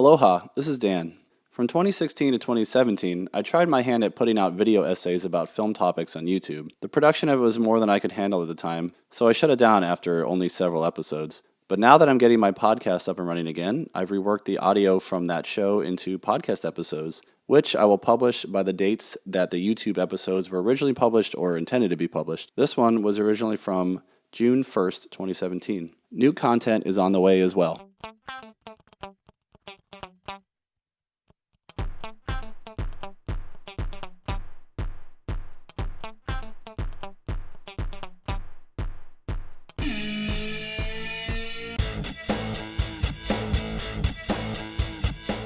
Aloha, this is Dan. From 2016 to 2017, I tried my hand at putting out video essays about film topics on YouTube. The production of it was more than I could handle at the time, so I shut it down after only several episodes. But now that I'm getting my podcast up and running again, I've reworked the audio from that show into podcast episodes, which I will publish by the dates that the YouTube episodes were originally published or intended to be published. This one was originally from June 1st, 2017. New content is on the way as well.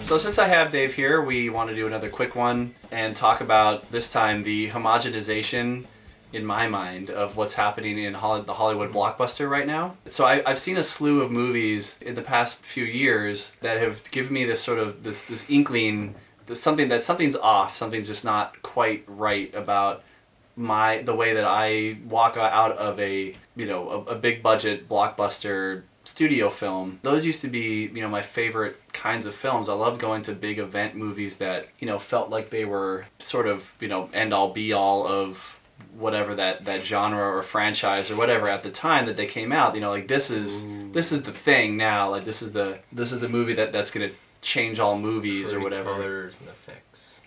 So since I have Dave here, we want to do another quick one and talk about, this time, the homogenization, in my mind, of what's happening in the Hollywood blockbuster right now. So I've seen a slew of movies in the past few years that have given me this sort of, this inkling, something's off, something's just not quite right about the way that I walk out of a big budget blockbuster studio film. Those used to be, my favorite kinds of films. I loved going to big event movies that, felt like they were sort of, end all be all of whatever that genre or franchise or whatever at the time that they came out. Like this is the thing now. Like this is the movie that's gonna change all movies or whatever. Colors and effects.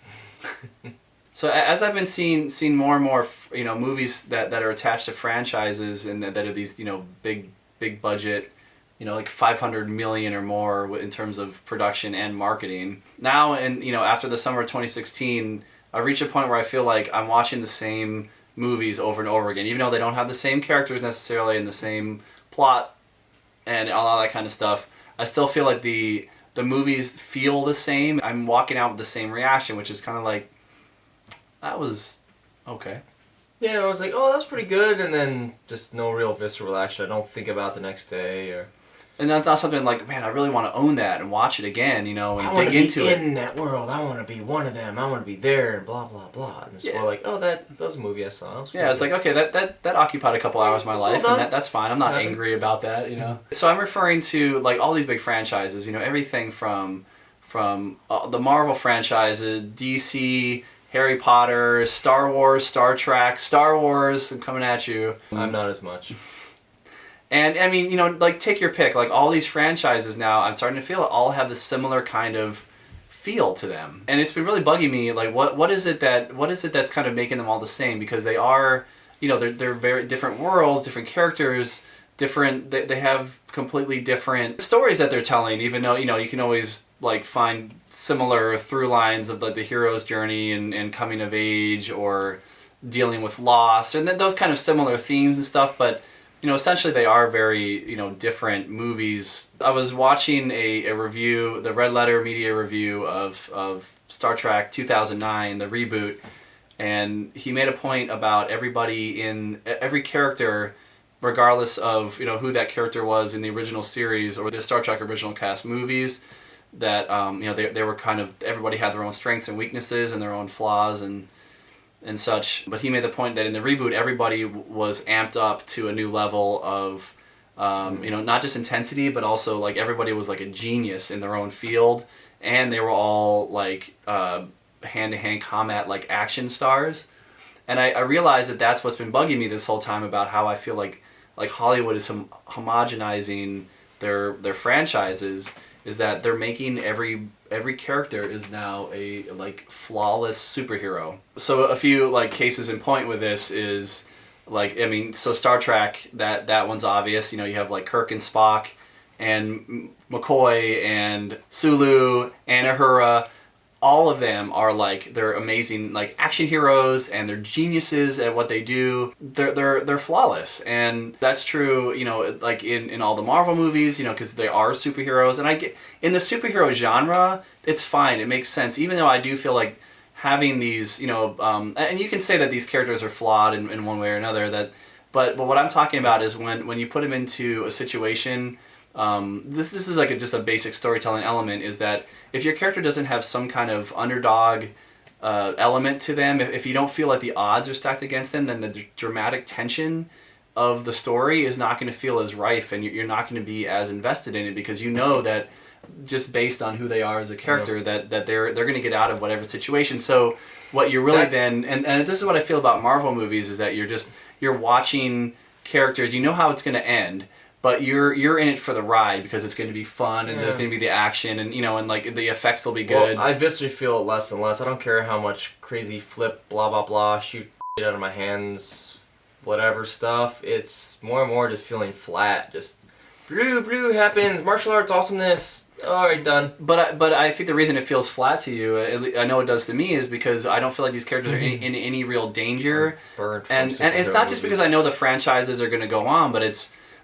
So as I've been seeing more and more, movies that are attached to franchises and that are these, big budget, like 500 million or more in terms of production and marketing. Now, and after the summer of 2016, I've reached a point where I feel like I'm watching the same movies over and over again, even though they don't have the same characters necessarily and the same plot and all that kind of stuff. I still feel like the movies feel the same. I'm walking out with the same reaction, which is kind of like, that was okay. Yeah, I was like, oh, that's pretty good, and then just no real visceral action. I don't think about the next day or... And that's not something like, man, I really want to own that and watch it again, and dig into it. I want to be in that world. I want to be one of them. I want to be there, and blah, blah, blah. And it's more like, oh, that was a movie I saw. Yeah, it's like, okay, that occupied a couple hours of my life, and that's fine. I'm not angry about that, So I'm referring to, like, all these big franchises, everything from the Marvel franchises, DC, Harry Potter, Star Wars, Star Trek, Star Wars, I'm coming at you. I'm not as much. And I mean, like, take your pick. Like, all these franchises now, I'm starting to feel it all have this similar kind of feel to them. And it's been really bugging me, like, what is it that's kind of making them all the same? Because they are, they're very different worlds, different characters, they have completely different stories that they're telling, even though, you can always, like, find similar through lines of, like, the hero's journey and coming of age or dealing with loss, and then those kind of similar themes and stuff, but essentially they are very, different movies. I was watching a review, the Red Letter Media review of Star Trek 2009, the reboot, and he made a point about every character, regardless of, who that character was in the original series or the Star Trek original cast movies, that, they were kind of, everybody had their own strengths and weaknesses and their own flaws and such. But he made the point that in the reboot, everybody was amped up to a new level of, not just intensity, but also, like, everybody was like a genius in their own field, and they were all, like, hand-to-hand combat, like, action stars. And I realized that that's what's been bugging me this whole time about how I feel like Hollywood is homogenizing their franchises, is that they're making every character is now a, like, flawless superhero. So a few, like, cases in point with this is, like, I mean, so Star Trek, that one's obvious. You have, like, Kirk and Spock and McCoy and Sulu and Uhura. All of them are, like, they're amazing, like, action heroes, and they're geniuses at what they do. They're flawless, and that's true, like, in all the Marvel movies, because they are superheroes. And I get in the superhero genre, it's fine, it makes sense, even though I do feel like having these, and you can say that these characters are flawed in one way or another. But what I'm talking about is when you put them into a situation. This is like just a basic storytelling element, is that if your character doesn't have some kind of underdog element to them, if you don't feel like the odds are stacked against them, then the dramatic tension of the story is not going to feel as rife, and you're not going to be as invested in it, because you know that just based on who they are as a character, that they're going to get out of whatever situation. So what you're really and this is what I feel about Marvel movies, is that you're watching characters, you know how it's going to end, but you're in it for the ride because it's going to be fun and there's going to be the action and and like the effects will be good. Well, I viscerally feel it less and less. I don't care how much crazy flip, blah blah blah, shoot shit out of my hands, whatever stuff. It's more and more just feeling flat. Just blue happens, martial arts awesomeness. Alright, done. But I think the reason it feels flat to you, I know it does to me, is because I don't feel like these characters are in any real danger. And it's not just because I know the franchises are going to go on, but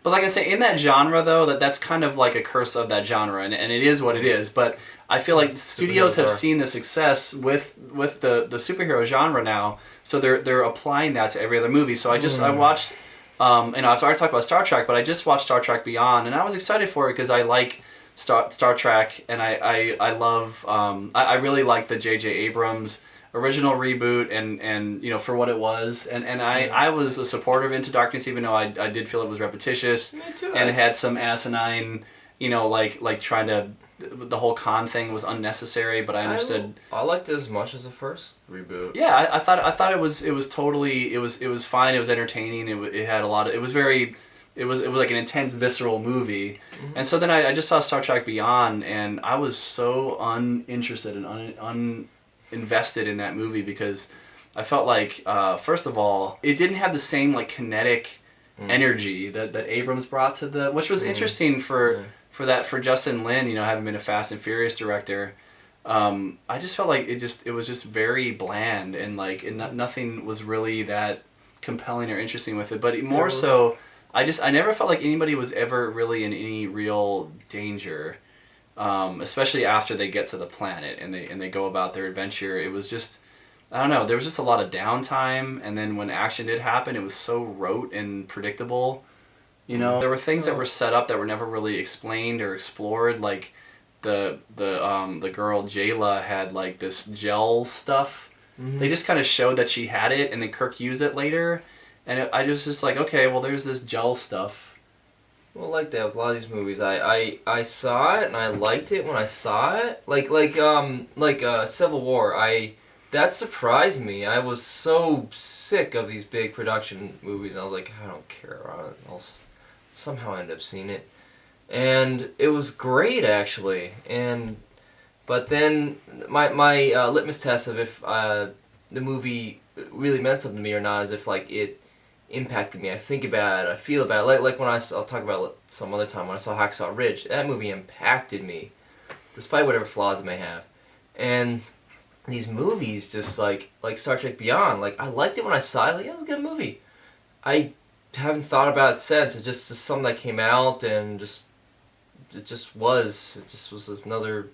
like I say, in that genre though, that's kind of like a curse of that genre, and it is what it is. But I feel like studios have seen the success with the superhero genre now, so they're applying that to every other movie. So I watched, I've already talked about Star Trek, but I just watched Star Trek Beyond, and I was excited for it because I like Star Trek, and I love I really like the J.J. Abrams original reboot, and for what it was, and I was a supporter of Into Darkness, even though I did feel it was repetitious. Me too. And it had some asinine, like trying to, the whole Khan thing was unnecessary, but I understood. I liked it as much as the first reboot. Yeah, I thought it was totally, it was fine. It was entertaining. It had a lot of, it was very. It was like an intense, visceral movie. And so then I just saw Star Trek Beyond, and I was so uninterested and uninvested in that movie because I felt like, first of all, it didn't have the same like kinetic energy that Abrams brought to which was interesting for Justin Lin, having been a Fast and Furious director. I just felt like it was just very bland, and nothing was really that compelling or interesting with it. But more so, I never felt like anybody was ever really in any real danger, especially after they get to the planet and they go about their adventure. It was just, I don't know, there was just a lot of downtime, and then when action did happen, it was so rote and predictable. There were things that were set up that were never really explained or explored, like the girl Jayla had like this gel stuff. They just kind of showed that she had it, and then Kirk used it later. And I was just like, okay, well, there's this gel stuff. Well, like that with a lot of these movies, I saw it and I liked it when I saw it. Like Civil War, that surprised me. I was so sick of these big production movies, and I was like, I don't care. I'll somehow end up seeing it, and it was great actually. But then my litmus test of if the movie really meant something to me or not is if it impacted me. I think about it, I feel about it. Like when I'll talk about it some other time, when I saw Hacksaw Ridge, that movie impacted me, despite whatever flaws it may have. And these movies, just like Star Trek Beyond, I liked it when I saw it. It was a good movie. I haven't thought about it since. It's just something that came out, and it just was this another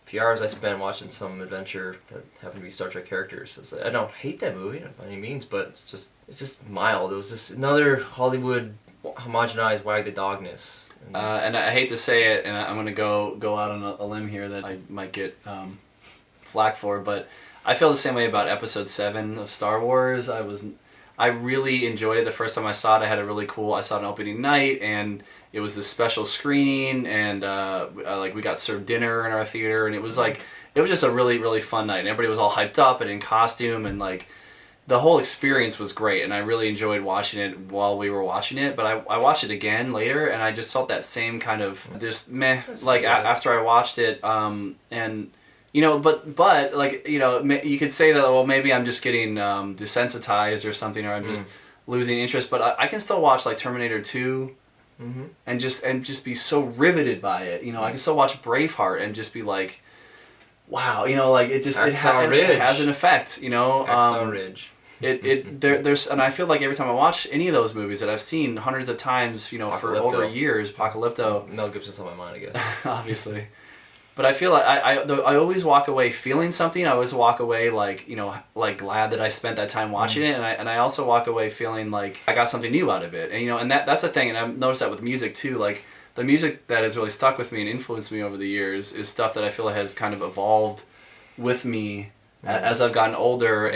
few hours I spent watching some adventure that happened to be Star Trek characters. I don't hate that movie by any means, but it's just mild. It was just another Hollywood homogenized wag the dogness. And I hate to say it, and I'm going to go out on a limb here that I might get flack for, but I feel the same way about Episode 7 of Star Wars. I really enjoyed it the first time I saw it. I saw it on opening night, and it was this special screening, and we got served dinner in our theater, and it was just a really, really fun night. And everybody was all hyped up and in costume, and the whole experience was great, and I really enjoyed watching it while we were watching it. But I watched it again later, and I just felt that same kind of just meh, after I watched it, and you could say that, well, maybe I'm just getting desensitized or something, or I'm just losing interest. But I can still watch Terminator 2, and just be so riveted by it. I can still watch Braveheart and just be like, wow, it has an effect. Hacksaw Ridge. There's and I feel like every time I watch any of those movies that I've seen hundreds of times, for over years, Apocalypto. Mel Gibson's on my mind, I guess. Obviously. But I feel like I always walk away feeling something. I always walk away glad that I spent that time watching it, and I also walk away feeling like I got something new out of it. And that's a thing, and I've noticed that with music too. The music that has really stuck with me and influenced me over the years is stuff that I feel has kind of evolved with me as I've gotten older.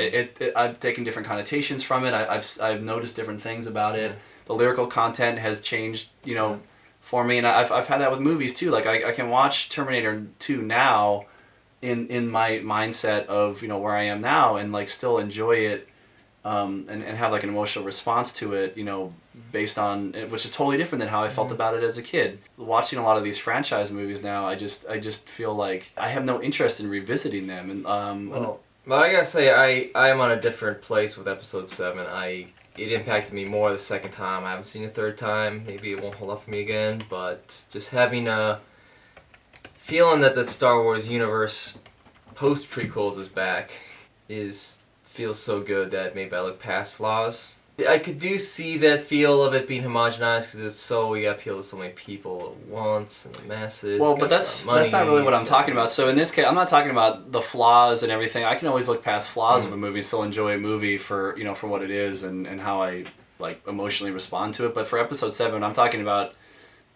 I've taken different connotations from it. I've noticed different things about it. The lyrical content has changed, for me, and I've had that with movies too. Like I can watch Terminator 2 now in my mindset of, you know, where I am now, and like still enjoy it, and have like an emotional response to it, you know, based on it, which is totally different than how I felt about it as a kid. Watching a lot of these franchise movies now, I just feel like I have no interest in revisiting them. And But I gotta say, I am on a different place with episode 7. It impacted me more the second time. I haven't seen it a third time. Maybe it won't hold up for me again, but just having a feeling that the Star Wars universe post prequels is back feels so good that maybe I look past flaws. I could see that feel of it being homogenized because it's so, you appeal to so many people at once and the masses. Well, but that's not really what I'm talking about. So in this case, I'm not talking about the flaws and everything. I can always look past flaws of a movie and still enjoy a movie for, you know, for what it is and how I like emotionally respond to it. But for episode 7, I'm talking about,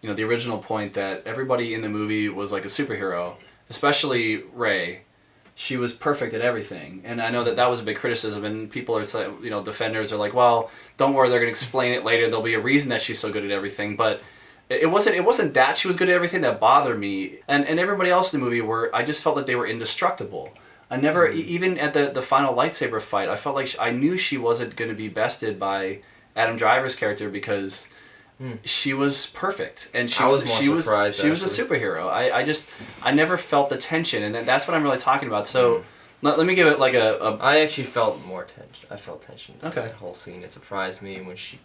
you know, the original point that everybody in the movie was like a superhero, especially Rey. She was perfect at everything, and I know that was a big criticism, and people are, you know, defenders are like, well, don't worry, they're going to explain it later, there'll be a reason that she's so good at everything. But it wasn't that she was good at everything that bothered me, and everybody else in the movie I just felt that they were indestructible. I never, even at the final lightsaber fight, I felt like I knew she wasn't going to be bested by Adam Driver's character because she was perfect, and she was a superhero. I never felt the tension, and that's what I'm really talking about. So let me give it like a I actually felt more tension. I felt tension. Okay. That whole scene, it surprised me when she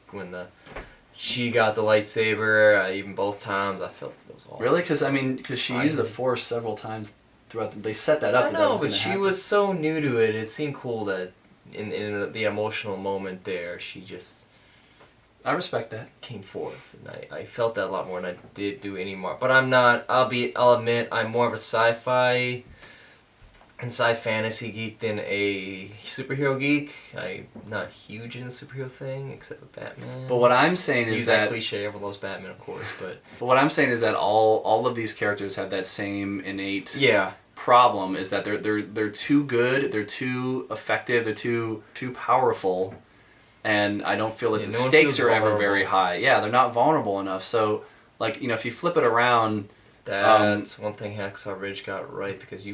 got the lightsaber. Even both times, I felt it was awesome. Really, because she used the Force several times throughout. They set that up. I know, but she was so new to it. It seemed cool that in the emotional moment there, she just. I respect that. Came forth, and I felt that a lot more than I did do anymore. But I'm not. I'll admit I'm more of a sci-fi and sci-fantasy geek than a superhero geek. I'm not huge in the superhero thing, except with Batman. But what I'm saying is that cliche, everyone loves Batman, of course. But what I'm saying is that all of these characters have that same innate problem. Is that they're too good, they're too effective, they're too powerful. And I don't feel that the stakes are ever very high. Yeah, they're not vulnerable enough. So, like, you know, if you flip it around... That's one thing Hacksaw Ridge got right, because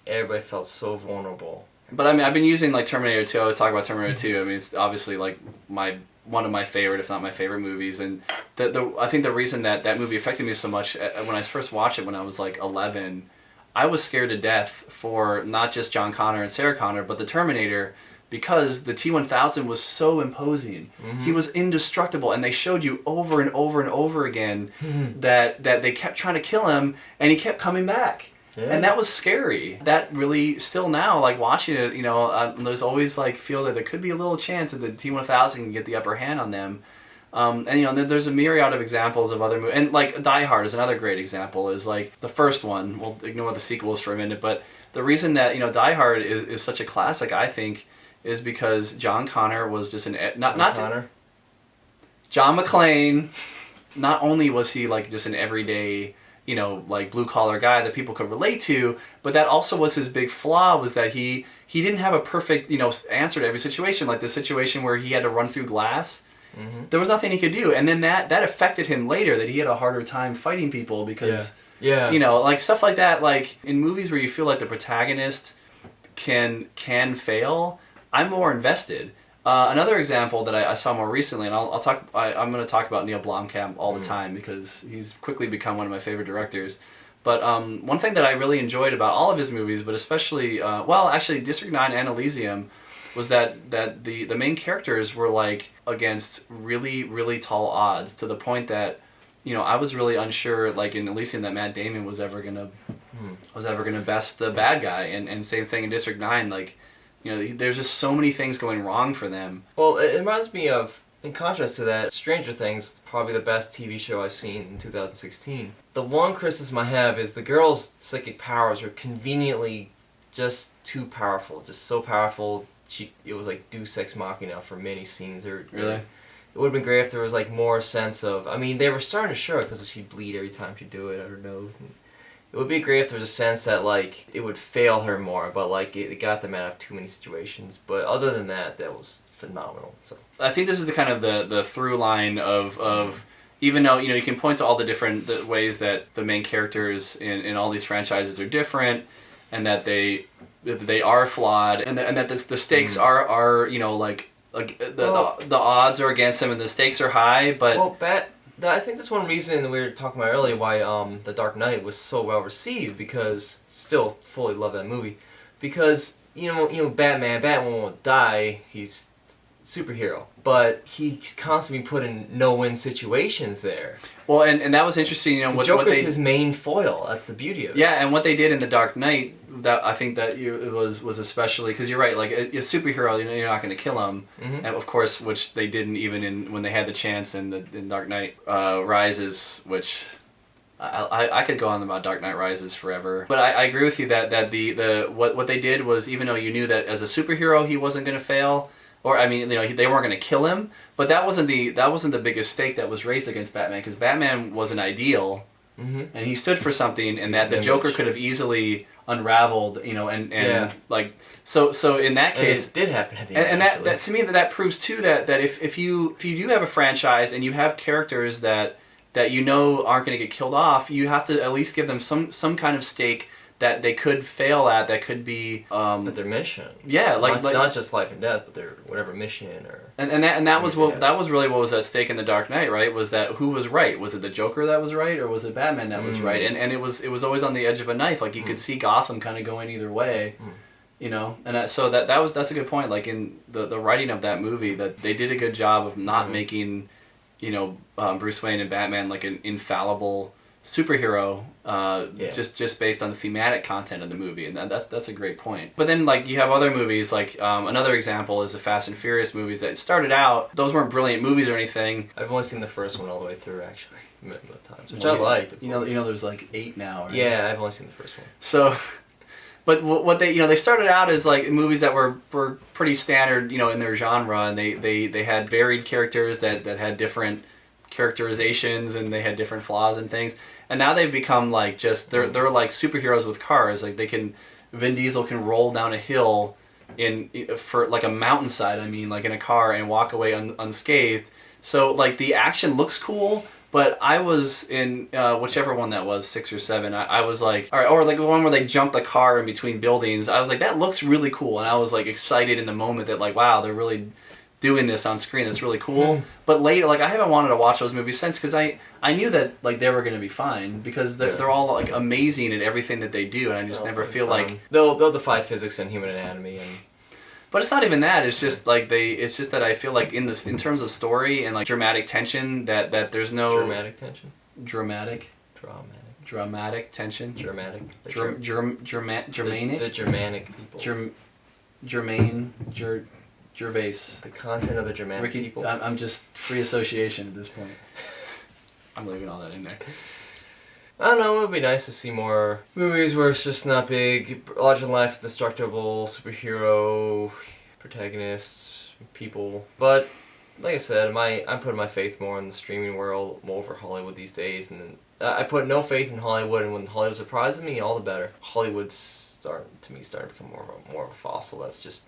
everybody felt so vulnerable. But, I mean, I've been using, like, Terminator 2. I always talk about Terminator 2. I mean, it's obviously, like, one of my favorite, if not my favorite movies. And I think the reason that movie affected me so much, when I first watched it when I was, like, 11, I was scared to death for not just John Connor and Sarah Connor, but the Terminator... Because the T-1000 was so imposing. He was indestructible, and they showed you over and over and over again that they kept trying to kill him, and he kept coming back. Yeah. And that was scary. That really, still now, like watching it, you know, there's always like, feels like there could be a little chance that the T-1000 can get the upper hand on them. And you know, there's a myriad of examples of other movies, and like Die Hard is another great example. Is like the first one. We'll ignore the sequels for a minute, but the reason that, you know, Die Hard is such a classic, I think, is because John Connor was just John McClane. Not only was he like just an everyday, you know, like blue collar guy that people could relate to, but that also was his big flaw, was that he didn't have a perfect, you know, answer to every situation. Like the situation where he had to run through glass, there was nothing he could do, and then that affected him later. That he had a harder time fighting people because, you know, like stuff like that. Like in movies where you feel like the protagonist can fail, I'm more invested. Another example that I saw more recently, and I'm going to talk about Neil Blomkamp all the time because he's quickly become one of my favorite directors. But one thing that I really enjoyed about all of his movies, but especially, actually District 9 and Elysium, was that the main characters were like against really, really tall odds, to the point that, you know, I was really unsure, like in Elysium, that Matt Damon was ever gonna best the bad guy, and same thing in District 9, like, you know, there's just so many things going wrong for them. Well, it reminds me of, in contrast to that, Stranger Things, probably the best TV show I've seen in 2016. The one criticism I have is the girl's psychic powers are conveniently just too powerful, just so powerful. It was like Deus Ex Machina for many scenes. Really? It would have been great if there was like more sense of, I mean, they were starting to show it because she'd bleed every time she'd do it out her nose. And it would be great if there was a sense that like it would fail her more, but like it got them out of too many situations. But other than that, that was phenomenal. So I think this is the kind of the through line of even though you can point to all the different ways that the main characters in all these franchises are different, and that they are flawed, and that the stakes are the odds are against them and the stakes are high, but I think that's one reason we were talking about earlier why The Dark Knight was so well received, because still fully love that movie, because Batman won't die, he's superhero, but he's constantly put in no-win situations there. Well, and that was interesting. The Joker's his main foil. That's the beauty of it. Yeah, and what they did in The Dark Knight, that I think that it was especially, because you're right. Like a superhero, you're not going to kill him, and of course, which they didn't even when they had the chance in Dark Knight Rises, which. I could go on about Dark Knight Rises forever, but I agree with you that the what they did was, even though you knew that as a superhero he wasn't going to fail, or I mean they weren't going to kill him, but that wasn't the biggest stake that was raised against Batman, because Batman was an ideal, and he stood for something, and that the Joker could have easily unraveled, like so in that case, and it did happen at the end, and that to me that proves too that if you do have a franchise and you have characters that aren't going to get killed off, you have to at least give them some kind of stake that they could fail at, that could be but their mission. Yeah, not just life and death, but their whatever mission or that was really what was at stake in The Dark Knight, right? Was that who was right? Was it the Joker that was right, or was it Batman that was right? And it was always on the edge of a knife. Like you could see Gotham kind of going either way. And that's a good point. Like in the writing of that movie, that they did a good job of not making Bruce Wayne and Batman like an infallible superhero, just based on the thematic content of the movie, and that's a great point. But then like you have other movies, like another example is the Fast and Furious movies that started out. Those weren't brilliant movies or anything. I've only seen the first one all the way through, actually, both times, which I liked. There's like 8 now, right? Yeah, I've only seen the first one. So. But what they started out as like movies that were pretty standard, in their genre, and they had varied characters that had different characterizations, and they had different flaws and things. And now they've become like they're like superheroes with cars. Like Vin Diesel can roll down a hill for like a mountainside, like in a car, and walk away unscathed. So like the action looks cool. But I was in whichever one that was, 6 or 7. I was like, all right, or like the one where they jump the car in between buildings. I was like, that looks really cool, and I was like excited in the moment that like, wow, they're really doing this on screen. That's really cool. But later, like I haven't wanted to watch those movies since, because I knew that like they were going to be fine, because they're all like amazing at everything that they do, and I just never feel like they'll defy physics and human anatomy and. But it's not even that. It's just like it's just that I feel like in terms of story and like dramatic tension, that there's no dramatic tension. Dramatic tension. Germanic. Germanic. The Germanic people. Germain. Gervais. The content of the Germanic people. I'm just free association at this point. I'm leaving all that in there. I don't know, it would be nice to see more movies where it's just not big, larger-than-life, destructible, superhero, protagonists, people. But, like I said, I'm putting my faith more in the streaming world, more over Hollywood these days. And I put no faith in Hollywood, and when Hollywood surprises me, all the better. Hollywood's starting to become more of a fossil that's just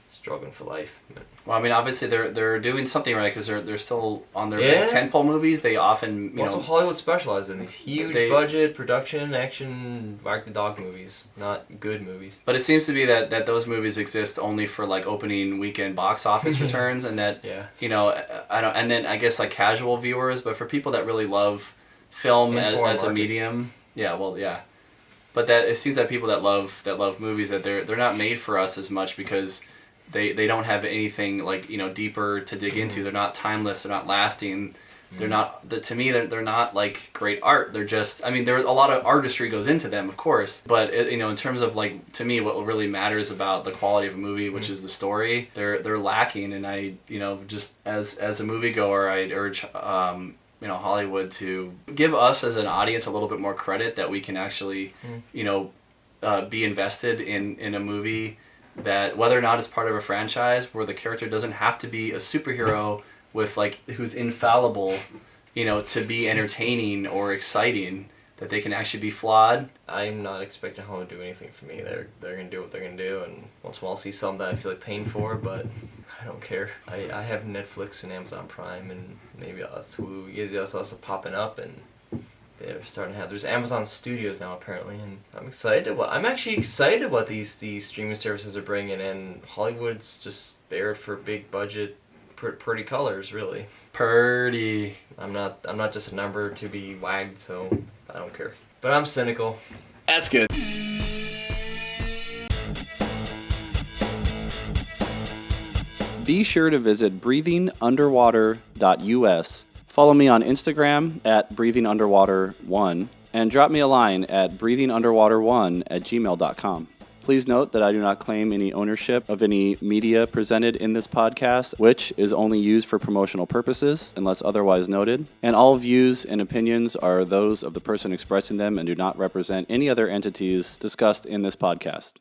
struggling for life. Well, I mean, obviously they're doing something right, because they're still on their big tentpole movies. They often also Hollywood specializes in these huge budget production action whack the dog movies, not good movies. But it seems to be that those movies exist only for like opening weekend box office returns, and that I don't. And then I guess like casual viewers, but for people that really love film as a medium, But that it seems that people that love movies, that they're not made for us as much, because they don't have anything like deeper to dig into. They're not timeless. They're not lasting. They're not. To me, they're not like great art. They're just. I mean, there's a lot of artistry goes into them, of course. But in terms of like, to me, what really matters about the quality of a movie, which is the story, they're lacking. And I just as a moviegoer, I'd urge Hollywood to give us as an audience a little bit more credit, that we can actually be invested in a movie, that whether or not it's part of a franchise, where the character doesn't have to be a superhero with like who's infallible, to be entertaining or exciting, that they can actually be flawed. I'm not expecting Home to do anything for me. They're gonna do what they're gonna do, and once in a while I'll see something that I feel like paying for, but I don't care. I have Netflix and Amazon Prime, and maybe that's Hulu. That's also popping up, and they're starting to have. There's Amazon Studios now apparently, and I'm actually excited what these streaming services are bringing, and Hollywood's just there for big budget, pretty colors, really. Purdy. I'm not just a number to be wagged, so I don't care. But I'm cynical. That's good. Be sure to visit breathingunderwater.us. Follow me on Instagram at breathingunderwater1 and drop me a line at breathingunderwater1@gmail.com. Please note that I do not claim any ownership of any media presented in this podcast, which is only used for promotional purposes unless otherwise noted. And all views and opinions are those of the person expressing them and do not represent any other entities discussed in this podcast.